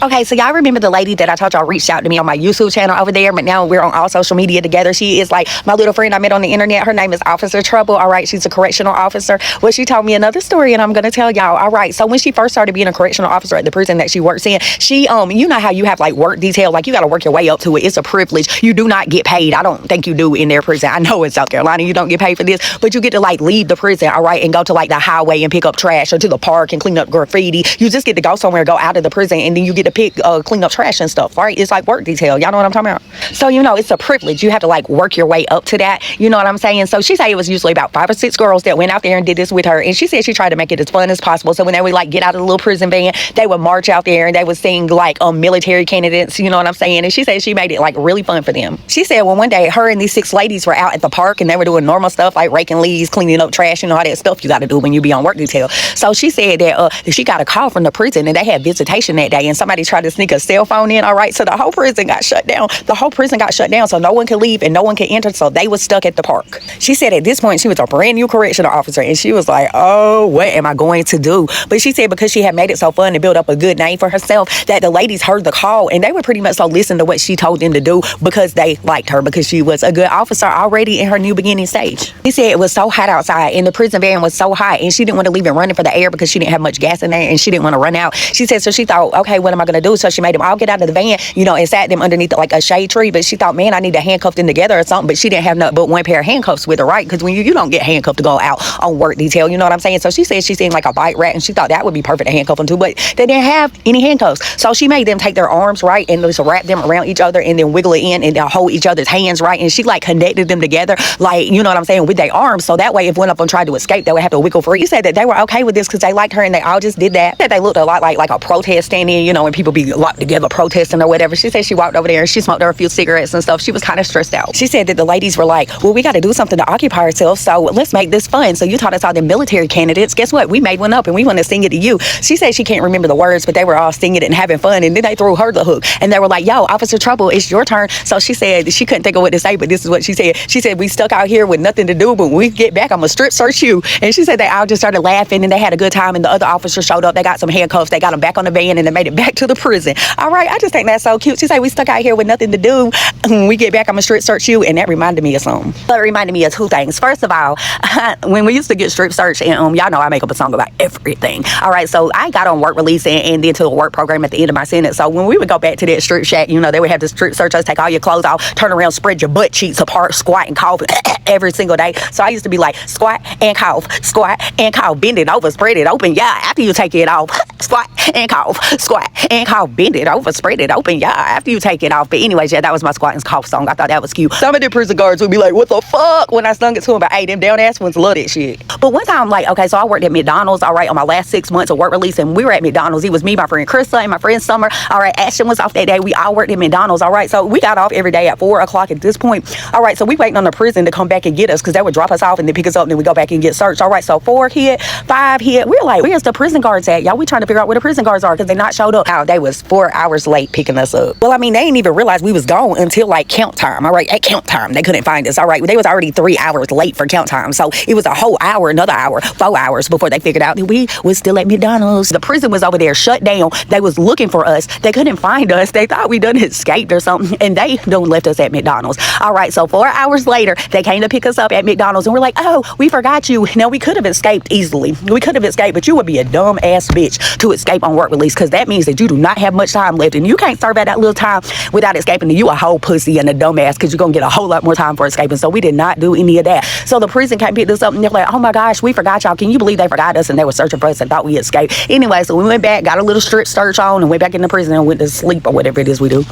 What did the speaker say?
Okay, so y'all remember the lady that I told y'all reached out to me on my YouTube channel over there, but now we're on all social media together. She is like my little friend I met on the internet. Her name is Officer Trouble. All right, she's a correctional officer. Well, she told me another story, and I'm gonna tell y'all. All right, so when she first started being a correctional officer at the prison that she works in, she you know how you have like work detail, like you got to work your way up to it. It's a privilege. You do not get paid. I don't think you do in their prison. I know in South Carolina you don't get paid for this, but you get to like leave the prison, all right, and go to like the highway and pick up trash, or to the park and clean up graffiti. You just get to go somewhere, go out of the prison, and then you get to clean up trash and stuff, right? It's like work detail. Y'all know what I'm talking about? So, you know, it's a privilege. You have to like work your way up to that. You know what I'm saying? So she said it was usually about 5 or 6 girls that went out there and did this with her. And she said she tried to make it as fun as possible. So when they would like get out of the little prison van, they would march out there and they would sing like military candidates, you know what I'm saying? And she said she made it like really fun for them. She said, well, one day her and these 6 ladies were out at the park and they were doing normal stuff like raking leaves, cleaning up trash, and all that stuff you got to do when you be on work detail. So she said that she got a call from the prison and they had visitation that day, and somebody tried to sneak a cell phone in. All right, so the whole prison got shut down. The whole prison got shut down, so no one could leave and no one could enter, so they was stuck at the park. She said at this point she was a brand new correctional officer and she was like, oh, what am I going to do? But she said because she had made it so fun and built up a good name for herself, that the ladies heard the call and they would pretty much so listen to what she told them to do because they liked her, because she was a good officer already in her new beginning stage. She said it was so hot outside and the prison van was so hot and she didn't want to leave it running for the air because she didn't have much gas in there and she didn't want to run out. She said so she thought, okay, what am I going to do? So she made them all get out of the van, you know, and sat them underneath like a shade tree. But she thought, man, I need to handcuff them together or something. But she didn't have nothing but one pair of handcuffs with her, right? Because when you don't get handcuffed to go out on work detail, you know what I'm saying? So she said she seemed like a bite rat and she thought that would be perfect to handcuff them to, but they didn't have any handcuffs. So she made them take their arms, right, and just wrap them around each other and then wiggle it in and hold each other's hands, right? And she like connected them together, like, you know what I'm saying, with their arms. So that way, if one of them tried to escape, they would have to wiggle free. She said that they were okay with this because they liked her and they all just did that. That they looked a lot like a protest stand-in, you know, when people be locked together protesting or whatever. She said she walked over there and she smoked her a few cigarettes and stuff. She was kind of stressed out. She said that the ladies were like, well, we got to do something to occupy ourselves, so let's make this fun. So you taught us all the military candidates. Guess what? We made one up and we want to sing it to you. She said she can't remember the words, but they were all singing it and having fun, and then they threw her the hook and they were like, yo, Officer Trouble, it's your turn. So she said she couldn't think of what to say, but this is what she said. She said, we stuck out here with nothing to do, but when we get back, I'm gonna strip search you. And she said they all just started laughing and they had a good time, and the other officers showed up. They got some handcuffs, they got them back on the van, and they made it back to the prison. All right, I just think that's so cute. She said we stuck out here with nothing to do. When we get back, I'm gonna strip search you. And that reminded me of something. But it reminded me of 2 things. First of all, when we used to get strip search, and y'all know I make up a song about everything. All right, so I got on work release and then to a work program at the end of my sentence. So when we would go back to that strip shack, you know, they would have the strip search us, take all your clothes off, turn around, spread your butt cheeks apart, squat and cough every single day. So I used to be like, squat and cough, bend it over, spread it open, yeah, after you take it off. Squat and cough, bend it over, spread it open, yeah, after you take it off. But anyways, yeah, that was my squat and cough song. I thought that was cute. Some of the prison guards would be like, what the fuck, when I sung it to them. But hey, them down ass ones love that shit. But one time, like, okay, so I worked at McDonald's, all right, on my last 6 months of work release, and we were at McDonald's. It was me, my friend Krista, and my friend Summer. All right, Ashton was off that day. We all worked at McDonald's. All right, so we got off every day at 4 o'clock at this point. All right, so we waiting on the prison to come back and get us, because they would drop us off and then pick us up, and then we go back and get searched. All right, so 4 hit, 5 hit. We're like, where's the prison guards at? Y'all, we trying to figure out where the prison guards are, because they not showed up. Oh, they was 4 hours late picking us up. Well, I mean, they didn't even realize we was gone until like count time. All right, at count time, they couldn't find us. All right, they was already 3 hours late for count time. So it was a whole hour, another hour, 4 hours before they figured out that we was still at McDonald's. The prison was over there shut down. They was looking for us. They couldn't find us. They thought we done escaped or something, and they done left us at McDonald's. All right, so 4 hours later, they came to pick us up at McDonald's, and we're like, oh, we forgot you. Now, we could have escaped easily. We could have escaped, but you would be a dumb ass bitch to escape on work release, because that means that you do not have much time left, and you can't serve at that little time without escaping. You a whole pussy and a dumbass, because you're gonna get a whole lot more time for escaping. So we did not do any of that. So the prison came pick us up, and they're like, oh my gosh, we forgot y'all. Can you believe they forgot us? And they were searching for us and thought we escaped. Anyway, so we went back, got a little strip search on, and went back in the prison and went to sleep or whatever it is we do.